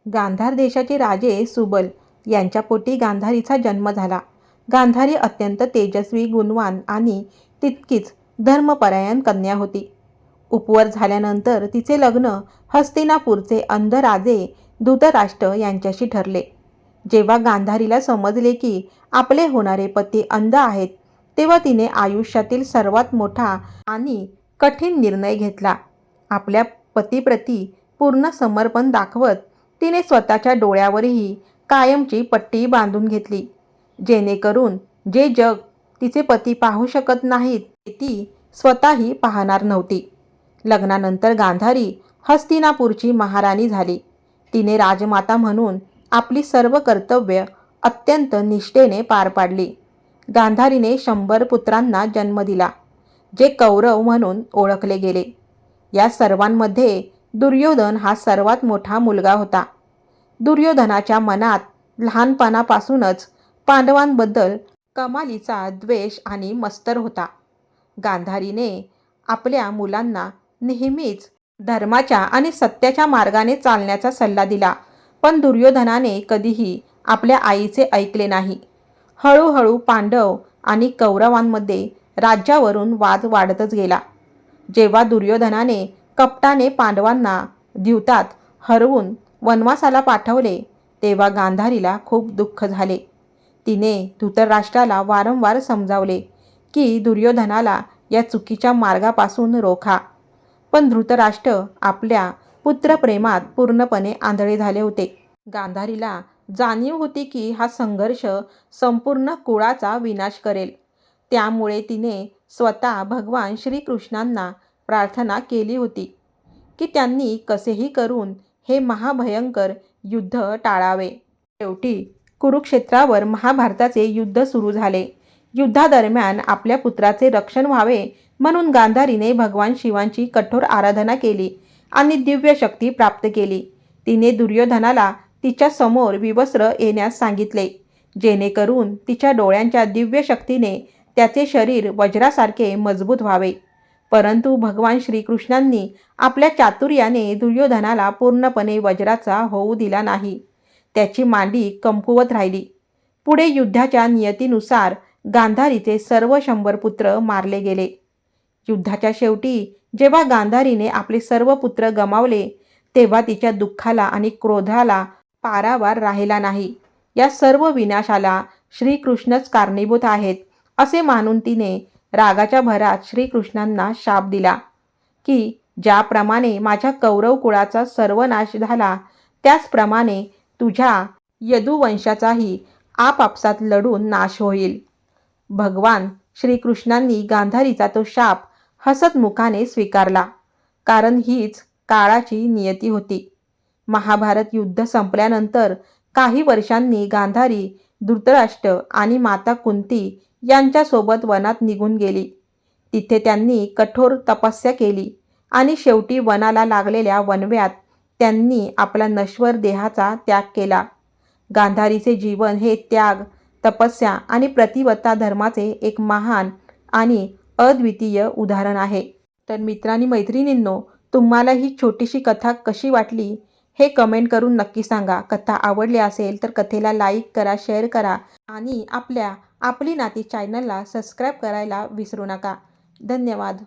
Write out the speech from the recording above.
गांधार देशाचे राजे सुबल यांच्या पोटी गांधारीचा जन्म झाला. गांधारी अत्यंत तेजस्वी, गुणवान आणि तितकीच धर्मपरायण कन्या होती. उपवर झाल्यानंतर तिचे लग्न हस्तिनापूरचे अंध राजे धृतराष्ट्र यांच्याशी ठरले. जेव्हा गांधारीला समजले की आपले होणारे पती अंध आहेत, तेव्हा तिने आयुष्यातील सर्वात मोठा आणि कठीण निर्णय घेतला. आपल्या पतीप्रती पूर्ण समर्पण दाखवत तिने स्वतःच्या डोळ्यावरही कायमची पट्टी बांधून घेतली, जेणेकरून जे जग तिचे पती पाहू शकत नाहीत ते ती स्वतःही पाहणार नव्हती. लग्नानंतर गांधारी हस्तिनापूरची महाराणी झाली. तिने राजमाता म्हणून आपली सर्व कर्तव्य अत्यंत निष्ठेने पार पाडली. गांधारीने 100 पुत्रांना जन्म दिला, जे कौरव म्हणून ओळखले गेले. या सर्वांमध्ये दुर्योधन हा सर्वात मोठा मुलगा होता. दुर्योधनाच्या मनात लहानपणापासूनच पांडवांबद्दल कमालीचा द्वेष आणि मत्सर होता. गांधारीने आपल्या मुलांना नेहमीच धर्माच्या आणि सत्याच्या मार्गाने चालण्याचा सल्ला दिला, पण दुर्योधनाने कधीही आपल्या आईचे ऐकले नाही. हळूहळू पांडव आणि कौरवांमध्ये राज्यावरून वाद वाढतच गेला. जेव्हा दुर्योधनाने कपटाने पांडवांना द्यूतात हरवून वनवासाला पाठवले, तेव्हा गांधारीला खूप दुःख झाले. तिने धृतराष्ट्राला वारंवार समजावले की दुर्योधनाला या चुकीच्या मार्गापासून रोखा, पण धृतराष्ट्र आपल्या पुत्रप्रेमात पूर्णपणे आंधळे झाले होते. गांधारीला जाणीव होती की हा संघर्ष संपूर्ण कुळाचा विनाश करेल. त्यामुळे तिने स्वतः भगवान श्रीकृष्णांना प्रार्थना केली होती की त्यांनी कसेही करून हे महाभयंकर युद्ध टाळावे. शेवटी कुरुक्षेत्रावर महाभारताचे युद्ध सुरू झाले. युद्धादरम्यान आपल्या पुत्राचे रक्षण व्हावे म्हणून गांधारीने भगवान शिवांची कठोर आराधना केली आणि दिव्य शक्ती प्राप्त केली. तिने दुर्योधनाला तिच्या समोर विवस्त्र येण्यास सांगितले, जेणेकरून तिच्या डोळ्यांच्या दिव्य शक्तीने त्याचे शरीर वज्रासारखे मजबूत व्हावे. परंतु भगवान श्रीकृष्णांनी आपल्या चातुर्याने दुर्योधनाला पूर्णपणे वज्राचा होऊ दिला नाही. त्याची मांडी कमकुवत राहिली. पुढे युद्धाच्या नियतीनुसार गांधारीचे सर्व 100 पुत्र मारले गेले. युद्धाच्या शेवटी जेव्हा गांधारीने आपले सर्व पुत्र गमावले, तेव्हा तिच्या दुःखाला आणि क्रोधाला पारावार राहिला नाही. या सर्व विनाशाला श्रीकृष्णच कारणीभूत आहेत असे मानून तिने रागाच्या भरात श्रीकृष्णांना शाप दिला की ज्याप्रमाणे माझ्या कौरव कुळाचा सर्वनाश झाला, त्याचप्रमाणे तुझ्या यदुवंशाचाही आपापसात लढून नाश होईल. भगवान श्रीकृष्णांनी गांधारीचा तो शाप हसतमुखाने स्वीकारला, कारण हीच काळाची नियती होती. महाभारत युद्ध संपल्यानंतर काही वर्षांनी गांधारी धृतराष्ट्र आणि माता कुंती यांच्यासोबत वनात निघून गेली. तिथे त्यांनी कठोर तपस्या केली आणि शेवटी वनाला लागलेल्या वणव्यात त्यांनी आपला नश्वर देहाचा त्याग केला. गांधारीचे जीवन हे त्याग, तपस्या आणि प्रतिबद्धता धर्माचे एक महान आणि अद्वितीय उदाहरण आहे. तर मित्रांनी, मैत्रिणींनो, तुम्हाला ही छोटीशी कथा कशी वाटली हे कमेंट करून नक्की सांगा. कथा आवडली असेल तर कथेला लाईक करा, शेअर करा आणि आपली नाती चॅनलला सबस्क्राईब करायला विसरू नका. धन्यवाद.